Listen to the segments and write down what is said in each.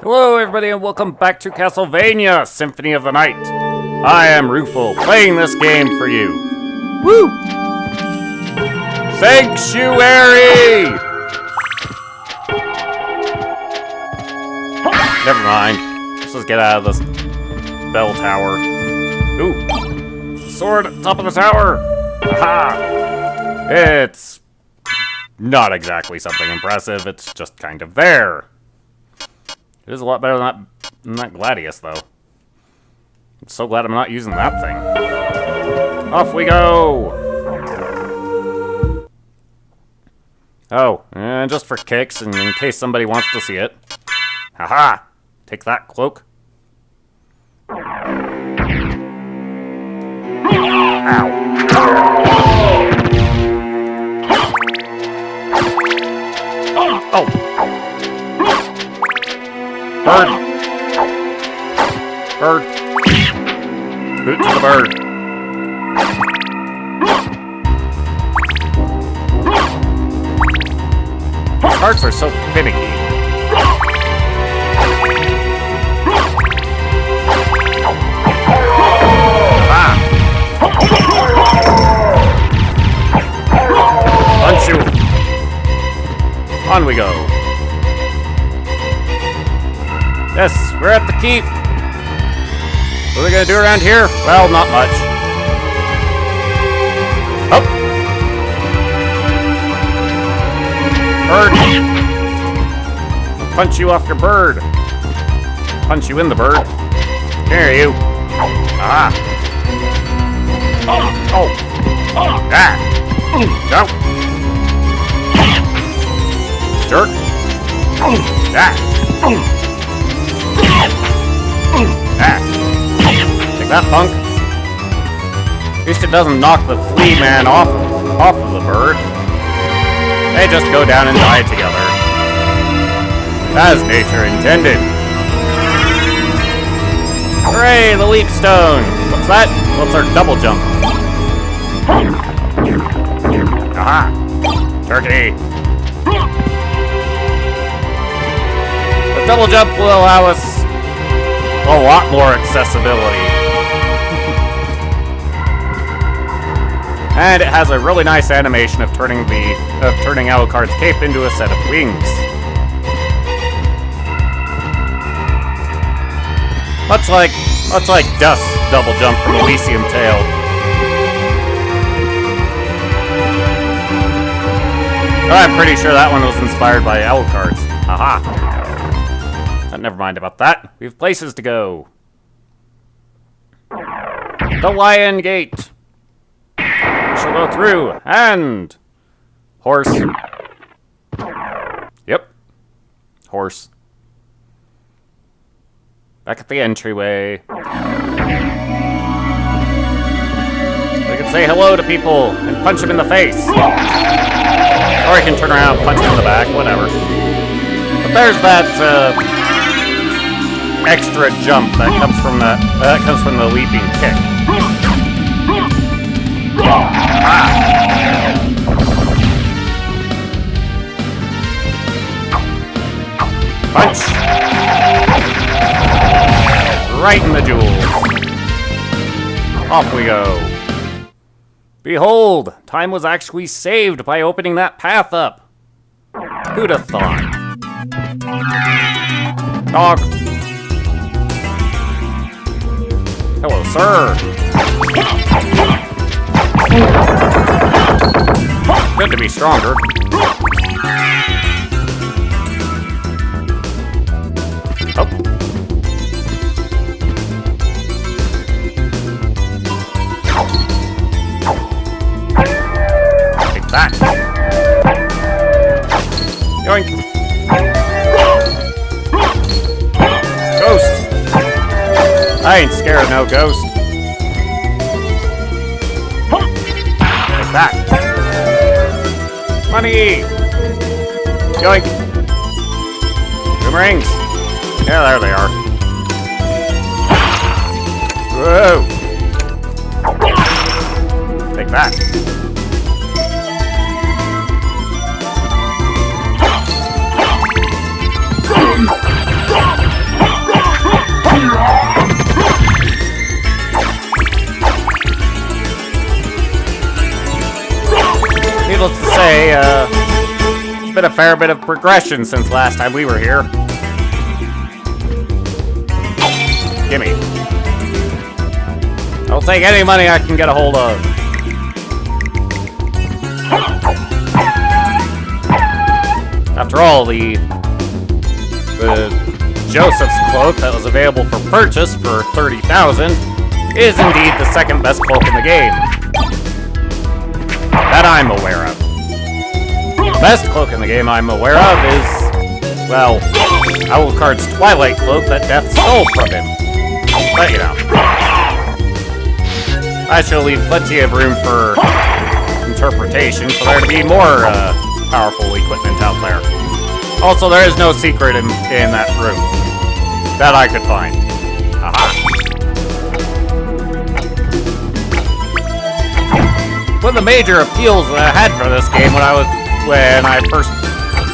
Hello everybody and welcome back to Castlevania, Symphony of the Night. I am Rufo, playing this game for you. Woo! Sanctuary! Never mind. Let's just get out of this bell tower. Ooh! Sword at the top of the tower! Aha! It's not exactly something impressive, it's just kind of there. It is a lot better than that Gladius, though. I'm so glad I'm not using that thing. Off we go! Oh, and just for kicks, and in case somebody wants to see it. Haha! Take that, cloak. Ow. Oh! Bird! Bird! Boot to the bird. These hearts are so finicky. Ah! Punch you! On we go. Yes, we're at the keep. What are we gonna do around here? Well, not much. Oh! Bird! I'll punch you off your bird. Punch you in the bird. Here, you. Ah! Oh! Ah! Jump! Jerk! Ah! Ah. Take that, punk. At least it doesn't knock the flea man off of the bird. They just go down and die together. As nature intended. Hooray, the leap stone! What's that? What's our double jump? Aha! Turkey! The double jump will allow us a lot more accessibility. And it has a really nice animation of turning Alucard's cape into a set of wings. Much like Dust's double jump from Elysium Tale. I'm pretty sure that one was inspired by Alucard's. Haha. Never mind about that. We have places to go. The Lion Gate. We shall go through. And... horse. Yep. Horse. Back at the entryway. We can say hello to people and punch them in the face. Or I can turn around and punch them in the back. Whatever. But there's that, extra jump that comes from the leaping kick. Ah. Punch! Right in the jewels. Off we go. Behold, time was actually saved by opening that path up. Who'd have thought? Dog. Hello, sir. Good to be stronger. Oh. Take that. Yoink. Ghost. I ain't scared of no ghost. Take that. Money! Yoink! Boomerangs! Yeah, there they are. Whoa! Take that. been a fair bit of progression since last time we were here. Gimme. I'll take any money I can get a hold of. After all, the Joseph's cloak that was available for purchase for 30,000 is indeed the second best cloak in the game. That I'm aware of. The best cloak in the game I'm aware of is, well, Alucard's Twilight cloak that Death stole from him. But you know, I shall leave plenty of room for interpretation for there to be more powerful equipment out there. Also, there is no secret in that room that I could find. Aha! One of the major appeals that I had for this game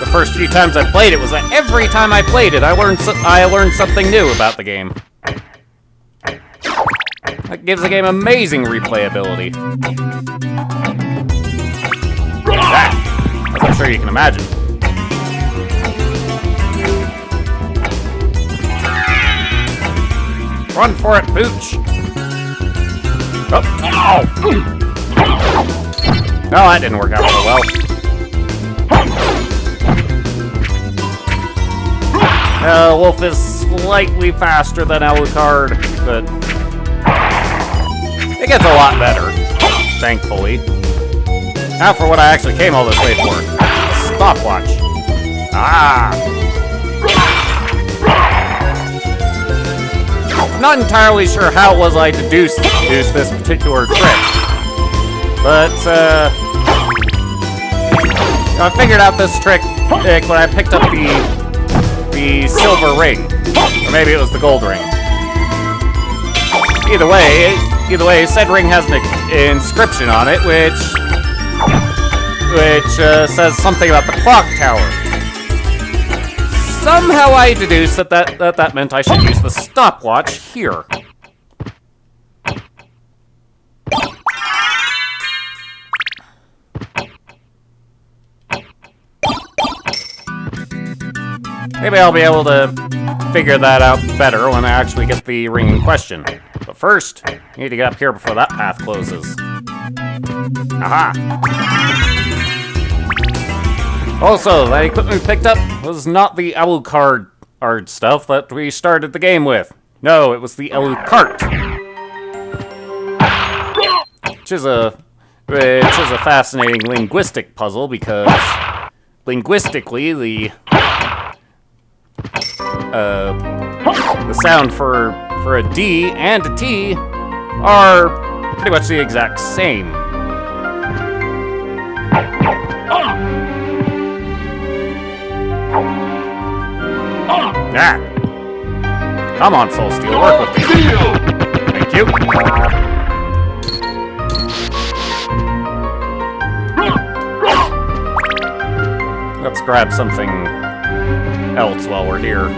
the first few times I played it was that every time I played it, I learned something new about the game. That gives the game amazing replayability. That, as I'm sure you can imagine. Run for it, Pooch! Oh, ow! No, that didn't work out so well. Wolf is slightly faster than Alucard, but it gets a lot better, thankfully. Now for what I actually came all this way for. A stopwatch. Ah! Not entirely sure how it was I deduced this particular trick. But, I figured out this trick when I picked up the silver ring. Or maybe it was the gold ring. Either way, said ring has an inscription on it, which says something about the clock tower. Somehow I deduced that meant I should use the stopwatch here. Maybe I'll be able to figure that out better when I actually get the ring in question. But first, I need to get up here before that path closes. Aha! Also, that equipment we picked up was not the Alucard stuff that we started the game with. No, it was the Alucard. Which is a fascinating linguistic puzzle because linguistically the sound for a D and a T are pretty much the exact same. Ah. Come on, Soul Steel, work with me. Thank you. Let's grab something else while we're here.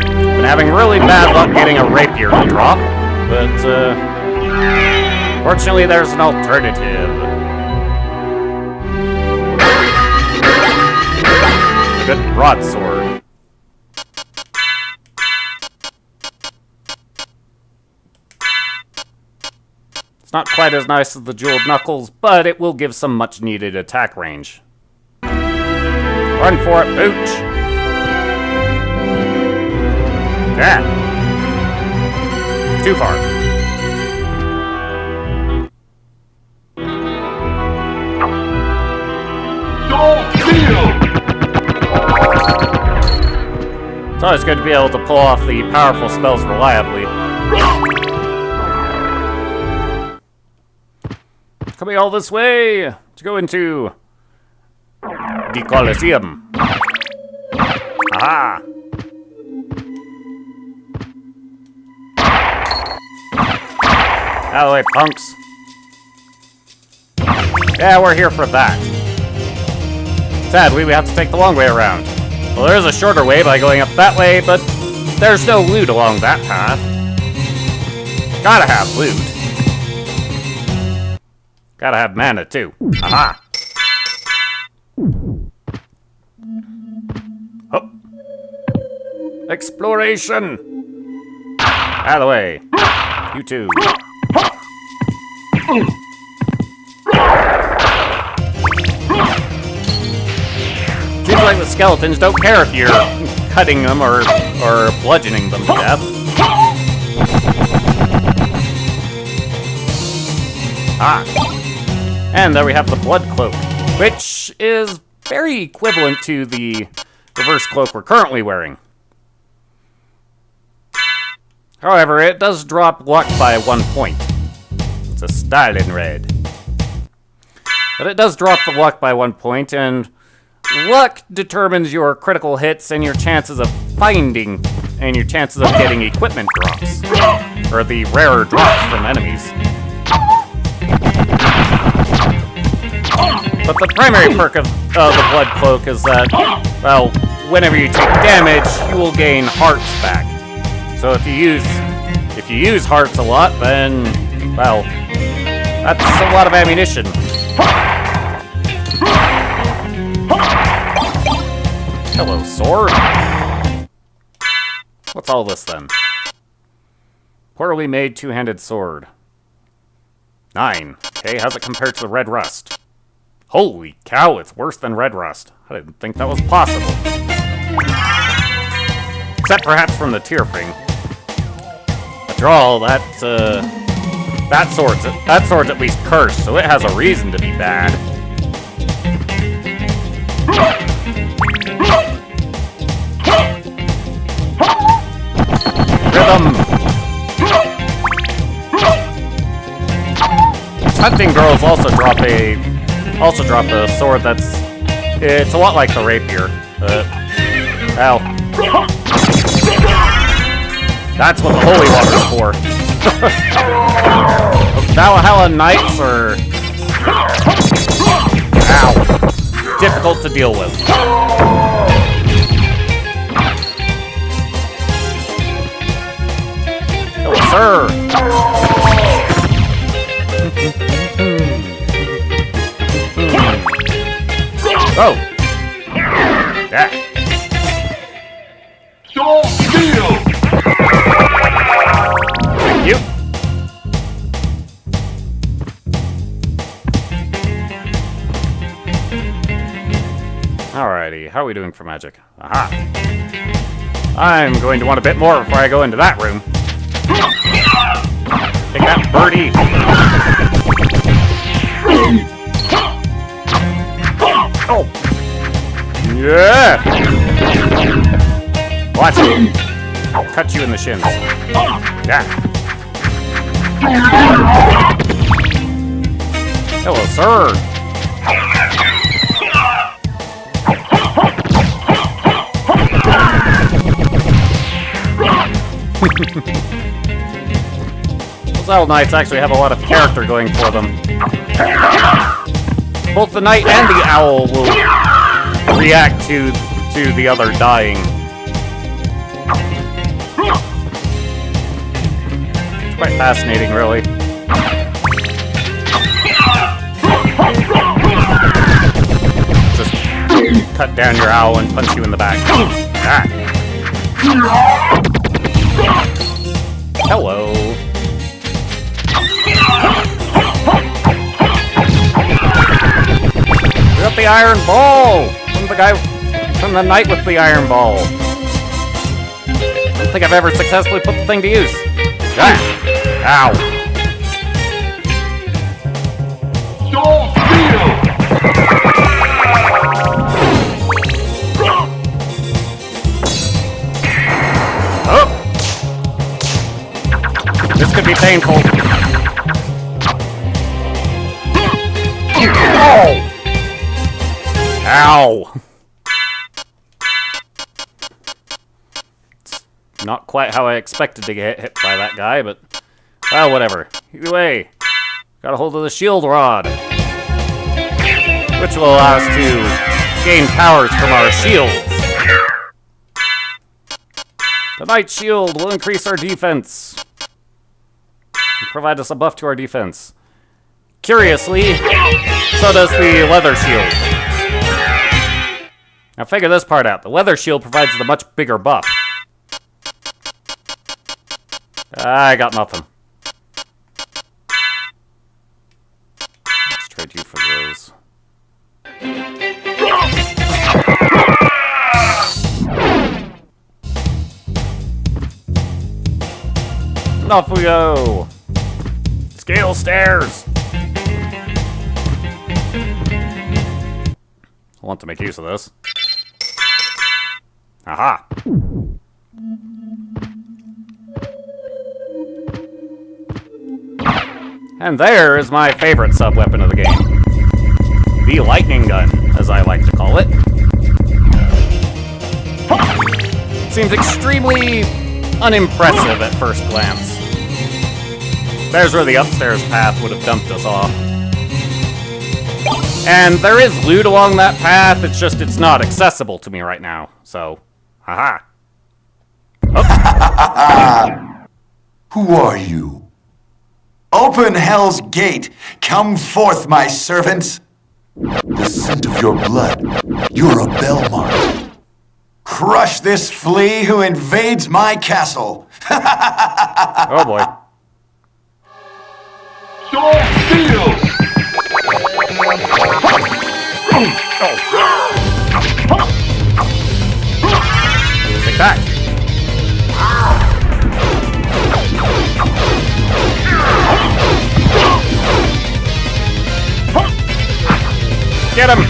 Been having really bad luck getting a rapier to drop, but fortunately there's an alternative. A good broadsword. It's not quite as nice as the jeweled knuckles, but it will give some much needed attack range. Run for it, Pooch! Yeah. Too far. It's always good to be able to pull off the powerful spells reliably. Coming all this way to go into the Colosseum. Aha! Out of the way, punks. Yeah, we're here for that. Sadly, we have to take the long way around. Well, there is a shorter way by going up that way, but there's no loot along that path. Gotta have loot. Gotta have mana, too. Aha! Oh. Exploration! Out of the way. You too. Seems like the skeletons don't care if you're cutting them or bludgeoning them to death. Ah. And there we have the blood cloak, which is very equivalent to the reverse cloak we're currently wearing. However, it does drop luck by 1 point. It's a Stalin red. But it does drop the luck by 1 point, and luck determines your critical hits and your chances of finding and your chances of getting equipment drops. Or the rarer drops from enemies. But the primary perk of the blood cloak is that, well, whenever you take damage, you will gain hearts back. So if you use hearts a lot, then, well, that's a lot of ammunition. Hello, sword. What's all this then? Poorly made two-handed sword. 9. Okay, how's it compared to the red rust? Holy cow, it's worse than red rust. I didn't think that was possible. Except perhaps from the tear ring. After all, that sword's at least cursed, so it has a reason to be bad. Rhythm. Hunting girls also drop a sword it's a lot like the rapier. Ow. That's what the holy water's for. Valhalla Knights are... Ow. Difficult to deal with. Oh, sir! Oh! Yeah. Your shield! Thank you. Alrighty, how are we doing for magic? Aha! I'm going to want a bit more before I go into that room. Take that, birdie! Oh! Yeah! Watch it! I'll cut you in the shins. Yeah. Hello, sir! Those Owl Knights actually have a lot of character going for them. Both the Knight and the Owl will react to the other dying. It's quite fascinating, really. Just cut down your owl and punch you in the back. Ah. Hello. We got the iron ball from the knight with the iron ball. I don't think I've ever successfully put the thing to use. Ah. Ow. Your shield! Oh. This could be painful. Oh. Ow! It's not quite how I expected to get hit by that guy, but... well, whatever. Either way, got a hold of the shield rod, which will allow us to gain powers from our shields. The Knight Shield will increase our defense and provide us a buff to our defense. Curiously, so does the Leather Shield. Now figure this part out. The weather shield provides the much bigger buff. I got nothing. Let's trade you for those. And off we go! Scale stairs! I want to make use of this. Aha! And there is my favorite sub-weapon of the game. The lightning gun, as I like to call it. It seems extremely unimpressive at first glance. There's where the upstairs path would have dumped us off. And there is loot along that path, it's just it's not accessible to me right now. So, haha. Oh. Who are you? Open hell's gate! Come forth, my servants! The scent of your blood. You're a Belmont. Crush this flea who invades my castle! Oh boy. Sword Steel! Take that. Get him!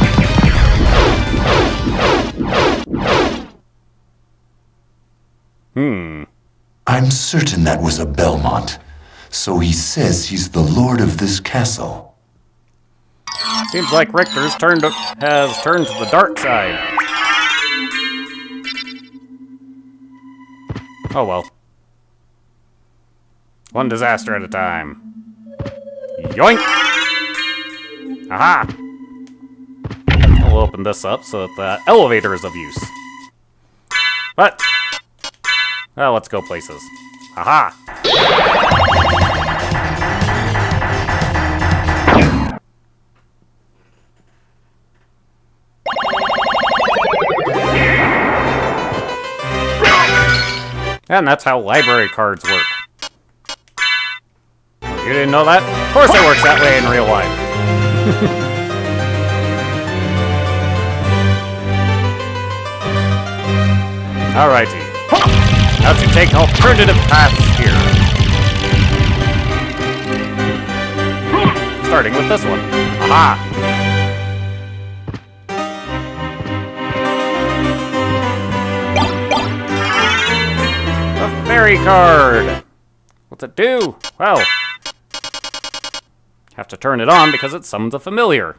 I'm certain that was a Belmont. So he says he's the lord of this castle. Seems like Richter's has turned to the dark side. Oh well. One disaster at a time. Yoink! Aha! I'll open this up so that the elevator is of use. But, well, let's go places. Aha! And that's how library cards work. You didn't know that? Of course it works that way in real life. Alrighty. Now to take alternative paths here. Starting with this one. Aha! A fairy card! What's it do? Well, have to turn it on because it summons a familiar.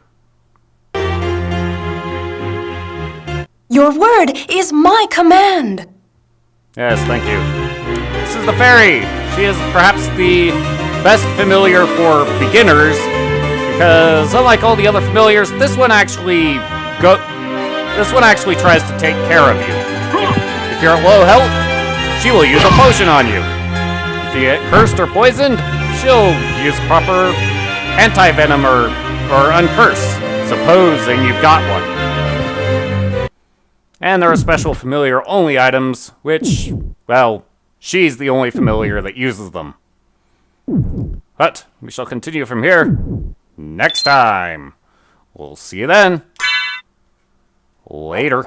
Your word is my command. Yes, thank you. This is the fairy. She is perhaps the best familiar for beginners because unlike all the other familiars, this one actually tries to take care of you. If you're at low health, she will use a potion on you. If you get cursed or poisoned, she'll use proper anti-venom or uncurse, supposing you've got one. And there are special familiar-only items, which, well, she's the only familiar that uses them. But we shall continue from here next time. We'll see you then. Later.